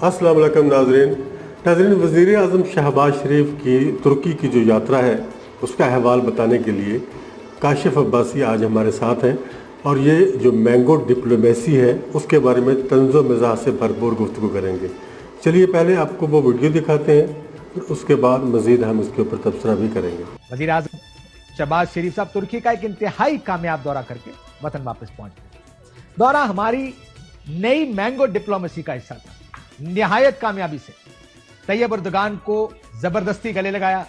अस्सलाम वालेकुम नाज़रीन। वज़ीर आज़म शहबाज शरीफ की तुर्की की जो यात्रा है उसका अहवाल बताने के लिए काशिफ अब्बासी आज हमारे साथ हैं और ये जो मैंगो डिप्लोमेसी है उसके बारे में तंज़ो मिज़ाज से भरपूर गुफ्तगू करेंगे। चलिए पहले आपको वो वीडियो दिखाते हैं, फिर उसके बाद मज़ीद हम इसके ऊपर तबसरा भी करेंगे। वज़ीर आज़म शहबाज शरीफ साहब तुर्की का एक इंतहाई कामयाब दौरा करके वतन वापस पहुंच गए। दौरा हमारी नई मैंगो डिप्लोमेसी का हिस्सा था। निहायत कामयाबी से तैयब अर्दोगान को जबरदस्ती गले लगाया,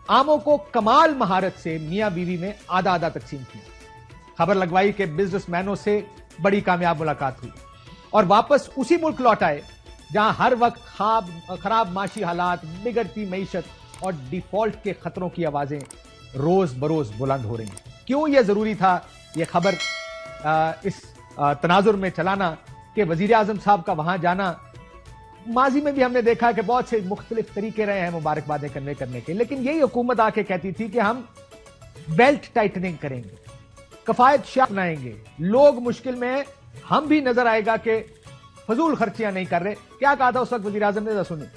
आमों को कमाल महारत से मियां बीवी में आधा आधा तकसीम किया, खबर लगवाई कि बिजनेसमैनों से बड़ी कामयाब मुलाकात हुई और वापस उसी मुल्क लौट आए जहां हर वक्त खराब माशी हालात, बिगड़ती मईशत और डिफॉल्ट के खतरों की आवाजें रोज बरोज बुलंद हो रही हैं। क्यों यह जरूरी था यह खबर इस तनाजुर में चलाना कि वजीर आजम साहब का वहां जाना, माजी में भी हमने देखा कि बहुत से मुख्तलिफ तरीके रहे हैं मुबारकबादें कन्वे करने के, लेकिन यही हुकूमत आके कहती थी कि हम बेल्ट टाइटनिंग करेंगे, कफायत शाह अपनाएंगे, लोग मुश्किल में हैं, हम भी नजर आएगा कि फजूल खर्चियां नहीं कर रहे। क्या कहा था उस वक्त वजीर आजम ने, सुनिए।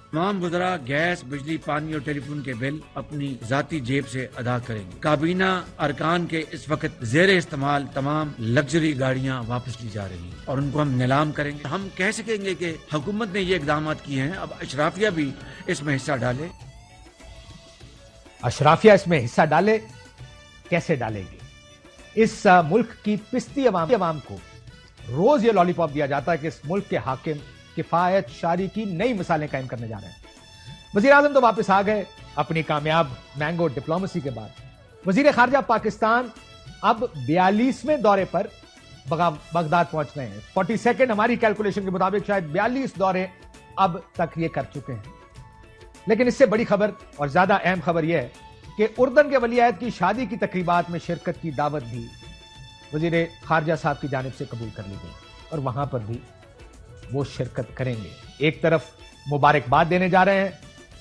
तमाम गुजरा गैस, बिजली, पानी और टेलीफोन के बिल अपनी जाती जेब से अदा करेंगे। काबीना अरकान के इस वक्त जेर इस्तेमाल तमाम लग्जरी गाड़ियां वापस ली जा रही हैं और उनको हम नीलाम करेंगे। हम कह सकेंगे कि हुकूमत ने ये इकदाम किए हैं, अब अशराफिया भी इसमें हिस्सा डाले। अशराफिया इसमें हिस्सा डाले, कैसे डालेगी? इस मुल्क की पिस्ती अवाम को रोज ये लॉलीपॉप दिया जाता है कि इस मुल्क के हाकिम किफायत शारी की नई मिसालें कायम करने जा रहे हैं। वजीर आजम तो वापस आ गए अपनी कामयाब मैंगो डिप्लोमेसी के बाद। वजीर खारजा पाकिस्तान अब 42वें दौरे पर बगदाद पहुंच गए हैं। 42nd हमारी कैलकुलेशन के मुताबिक शायद 42 दौरे अब तक ये कर चुके हैं। लेकिन इससे बड़ी खबर और ज्यादा अहम खबर यह है कि उर्दन के वली अहद की शादी की तकरीबात में शिरकत की दावत भी वजीर खारजा साहब की जानिब से कबूल कर ली गई और वहां पर भी वो शिरकत करेंगे। एक तरफ मुबारकबाद देने जा रहे हैं,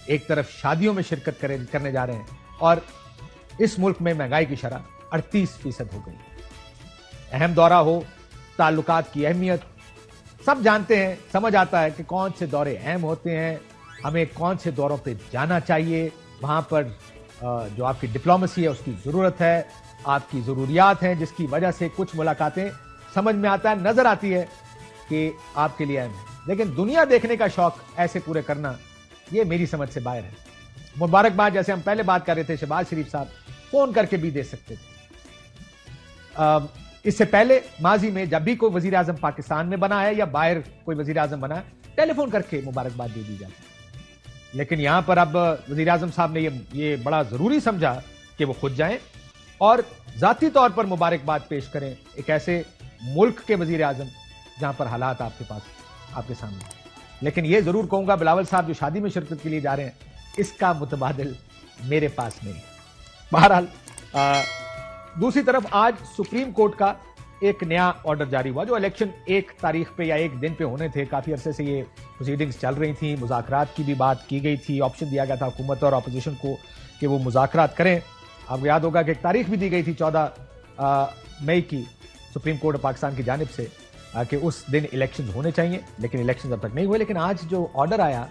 एक तरफ शादियों में शिरकत करने जा रहे हैं और इस मुल्क में महंगाई की शरह 38% हो गई। अहम दौरा हो, ताल्लुकात की अहमियत सब जानते हैं, समझ आता है कि कौन से दौरे अहम होते हैं, हमें कौन से दौरों पे जाना चाहिए, वहां पर जो आपकी डिप्लोमेसी है उसकी जरूरत है, आपकी जरूरियात हैं जिसकी वजह से कुछ मुलाकातें समझ में आता है, नजर आती है कि आपके लिए अहम है। लेकिन दुनिया देखने का शौक ऐसे पूरे करना ये मेरी समझ से बाहर है। मुबारकबाद जैसे हम पहले बात कर रहे थे, शहबाज शरीफ साहब फोन करके भी दे सकते थे। इससे पहले माजी में जब भी कोई वजीर आजम पाकिस्तान में बना है या बाहर कोई वजीर आजम बना है, टेलीफोन करके मुबारकबाद दे दी जाती। लेकिन यहां पर अब वजीर आजम साहब ने ये बड़ा जरूरी समझा कि वो खुद जाएं और जाती तौर पर मुबारकबाद पेश करें एक ऐसे मुल्क के वजीर आजम जहां पर हालात आपके सामने। लेकिन यह जरूर कहूंगा बिलावल साहब जो शादी में शिरकत के लिए जा रहे हैं, इसका मुतबादिल मेरे पास नहीं है। बहरहाल दूसरी तरफ आज सुप्रीम कोर्ट का एक नया ऑर्डर जारी हुआ जो इलेक्शन 1 तारीख पे या 1 दिन पे होने थे। काफी अरसे से ये प्रोसीडिंग्स चल रही थी, मुज़ाकरात की भी बात की गई थी, ऑप्शन दिया गया था हुकूमत और अपोजिशन को कि वो मुज़ाकरात करें। आपको याद होगा कि एक तारीख भी दी गई थी 14 मई की सुप्रीम कोर्ट पाकिस्तान की जानिब से कि उस दिन इलेक्शन होने चाहिए, लेकिन इलेक्शन अब तक नहीं हुए। लेकिन आज जो ऑर्डर आया,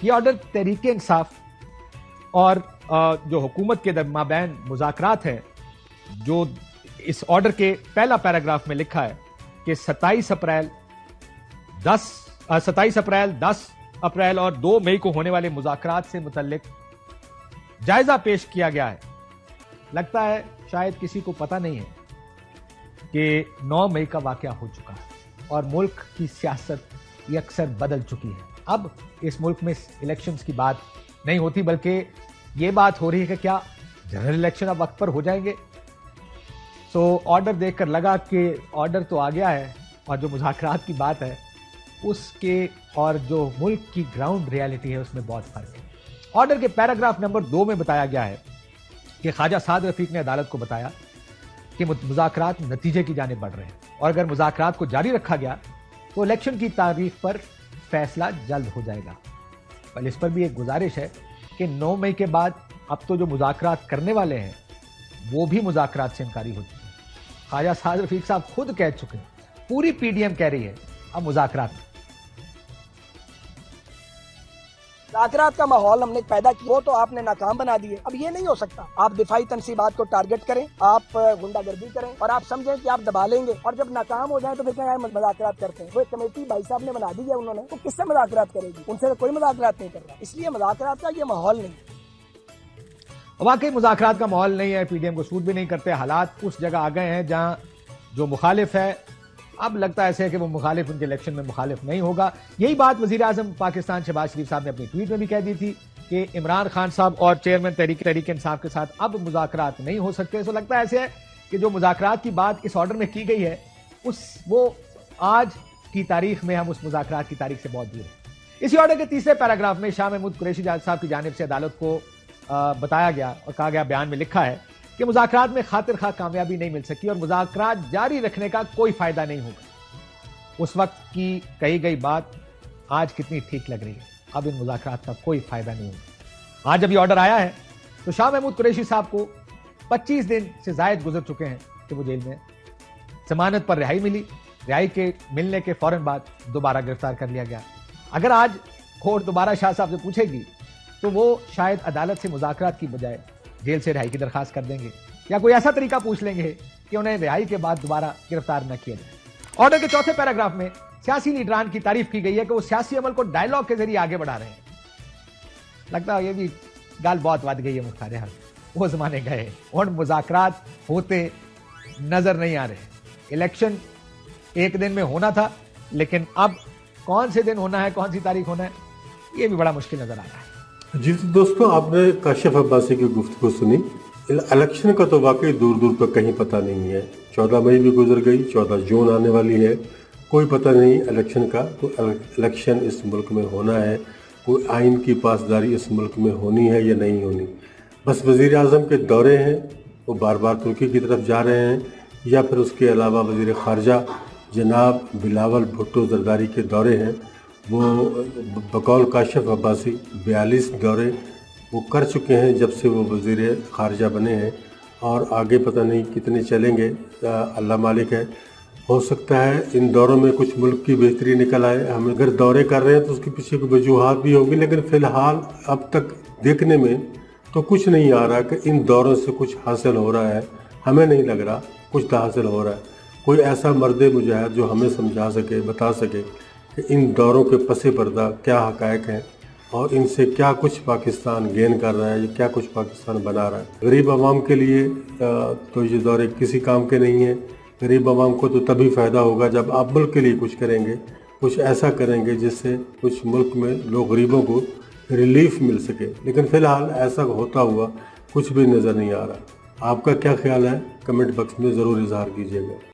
ये ऑर्डर तहरीक इंसाफ और जो हुकूमत के दरमाबैन मुज़ाकरात हैं, जो इस ऑर्डर के पहला पैराग्राफ में लिखा है कि 27 अप्रैल 10 अप्रैल और 2 मई को होने वाले मुज़ाकरात से मुतल्लिक जायजा पेश किया गया है। लगता है शायद किसी को पता नहीं है कि 9 मई का वाकया हो चुका है और मुल्क की सियासत ये अक्सर बदल चुकी है। अब इस मुल्क में इलेक्शंस की बात नहीं होती, बल्कि ये बात हो रही है कि क्या जनरल इलेक्शन अब वक्त पर हो जाएंगे। सो ऑर्डर देखकर लगा कि ऑर्डर तो आ गया है और जो मुज़ाकरात की बात है उसके और जो मुल्क की ग्राउंड रियलिटी है उसमें बहुत फर्क है। ऑर्डर के पैराग्राफ नंबर 2 में बताया गया है कि ख्वाजा साद रफीक ने अदालत को बताया कि मुज़ाकरात नतीजे की जानिब बढ़ रहे हैं और अगर मुज़ाकरात को जारी रखा गया तो इलेक्शन की तारीख पर फैसला जल्द हो जाएगा। पर इस पर भी एक गुजारिश है कि 9 मई के बाद अब तो जो मुज़ाकरात करने वाले हैं वो भी मुज़ाकरात से इनकारी हो चुके हैं। ख्वाजा साद रफीक साहब खुद कह चुके हैं, पूरी पीडीएम कह रही है अब मुज़ाकरात। مذاکرات کا ماحول ہم نے پیدا کیا، وہ تو آپ نے ناکام بنا دیے. اب یہ نہیں ہو سکتا آپ دفاعی تنصیبات کو ٹارگٹ کریں، آپ غنڈہ گردی کریں اور آپ سمجھیں کہ آپ دبا لیں گے، اور جب ناکام ہو جائیں تو پھر کہیں یار مذاکرات کرتے ہیں. وہ ایک کمیٹی بھائی صاحب نے بنا دی ہے انہوں نے، تو کس سے مذاکرات کرے گی؟ ان سے کوئی مذاکرات نہیں کر رہا. اس لیے مذاکرات کا یہ ماحول نہیں. واقعی مذاکرات کا ماحول نہیں ہے، پی ڈی ایم کو سوٹ بھی نہیں کرتے. حالات اس جگہ آ گئے ہیں جہاں جو مخالف ہے اب لگتا ہے ایسے کہ وہ مخالف ان کے الیکشن میں مخالف نہیں ہوگا. یہی بات وزیر اعظم پاکستان شہباز شریف صاحب نے اپنی ٹویٹ میں بھی کہہ دی تھی کہ عمران خان صاحب اور چیئرمین تحریک انصاف کے ساتھ اب مذاکرات نہیں ہو سکتے. تو لگتا ہے ایسے ہے کہ جو مذاکرات کی بات اس آرڈر میں کی گئی ہے وہ آج کی تاریخ میں ہم اس مذاکرات کی تاریخ سے بہت دور ہیں. اسی آرڈر کے تیسرے پیراگراف میں شاہ محمود قریشی صاحب کی جانب سے عدالت کو بتایا گیا اور کہا گیا، بیان میں لکھا ہے کہ مذاکرات میں خاطر خواہ کامیابی نہیں مل سکی اور مذاکرات جاری رکھنے کا کوئی فائدہ نہیں ہوگا. اس وقت کی کہی گئی بات آج کتنی ٹھیک لگ رہی ہے. اب ان مذاکرات کا کوئی فائدہ نہیں ہوگا. آج جب یہ آرڈر آیا ہے تو شاہ محمود قریشی صاحب کو 25 دن سے زائد گزر چکے ہیں کہ وہ جیل میں ضمانت پر رہائی ملی. رہائی کے ملنے کے فوراً بعد دوبارہ گرفتار کر لیا گیا. اگر آج کورٹ دوبارہ شاہ صاحب سے پوچھے گی تو وہ شاید عدالت سے مذاکرات کی بجائے جیل سے رہائی کی درخواست کر دیں گے یا کوئی ایسا طریقہ پوچھ لیں گے کہ انہیں رہائی کے بعد دوبارہ گرفتار نہ کیا جائے. آرڈر کے چوتھے پیراگراف میں سیاسی لیڈران کی تعریف کی گئی ہے کہ وہ سیاسی عمل کو ڈائیلاگ کے ذریعے آگے بڑھا رہے ہیں. لگتا ہے یہ بھی گال بہت ود گئی ہے مختار حال. وہ زمانے گئے اور مذاکرات ہوتے نظر نہیں آ رہے. الیکشن ایک دن میں ہونا تھا لیکن اب کون سے دن ہونا ہے، کون سی تاریخ ہونا ہے، یہ بھی بڑا مشکل نظر آ رہا ہے. جی تو دوستوں، آپ نے کاشف عباسی کی گفتگو سنی. الیکشن کا تو واقعی دور دور تک کہیں پتہ نہیں ہے. 14 مئی بھی گزر گئی، 14 جون آنے والی ہے، کوئی پتہ نہیں الیکشن کا. تو الیکشن اس ملک میں ہونا ہے، کوئی آئین کی پاسداری اس ملک میں ہونی ہے یا نہیں ہونی. بس وزیر اعظم کے دورے ہیں، وہ بار بار ترکی کی طرف جا رہے ہیں، یا پھر اس کے علاوہ وزیر خارجہ جناب بلاول بھٹو زرداری کے دورے ہیں. وہ بقول کاشف عباسی 42 دورے وہ کر چکے ہیں جب سے وہ وزیر خارجہ بنے ہیں، اور آگے پتہ نہیں کتنے چلیں گے، اللہ مالک ہے. ہو سکتا ہے ان دوروں میں کچھ ملک کی بہتری نکل آئے. ہم اگر دورے کر رہے ہیں تو اس کے پیچھے کوئی وجوہات بھی ہوگی، لیکن فی الحال اب تک دیکھنے میں تو کچھ نہیں آ رہا کہ ان دوروں سے کچھ حاصل ہو رہا ہے. ہمیں نہیں لگ رہا کچھ حاصل ہو رہا ہے. کوئی ایسا مرد مجاہد جو ہمیں سمجھا سکے، بتا سکے کہ ان دوروں کے پس پردہ کیا حقائق ہیں اور ان سے کیا کچھ پاکستان گین کر رہا ہے یا کیا کچھ پاکستان بنا رہا ہے. غریب عوام کے لیے تو یہ دورے کسی کام کے نہیں ہیں. غریب عوام کو تو تبھی فائدہ ہوگا جب آپ ملک کے لیے کچھ کریں گے، کچھ ایسا کریں گے جس سے کچھ ملک میں لوگ غریبوں کو ریلیف مل سکے. لیکن فی الحال ایسا ہوتا ہوا کچھ بھی نظر نہیں آ رہا. آپ کا کیا خیال ہے؟ کمنٹ باکس میں ضرور اظہار کیجیے گا.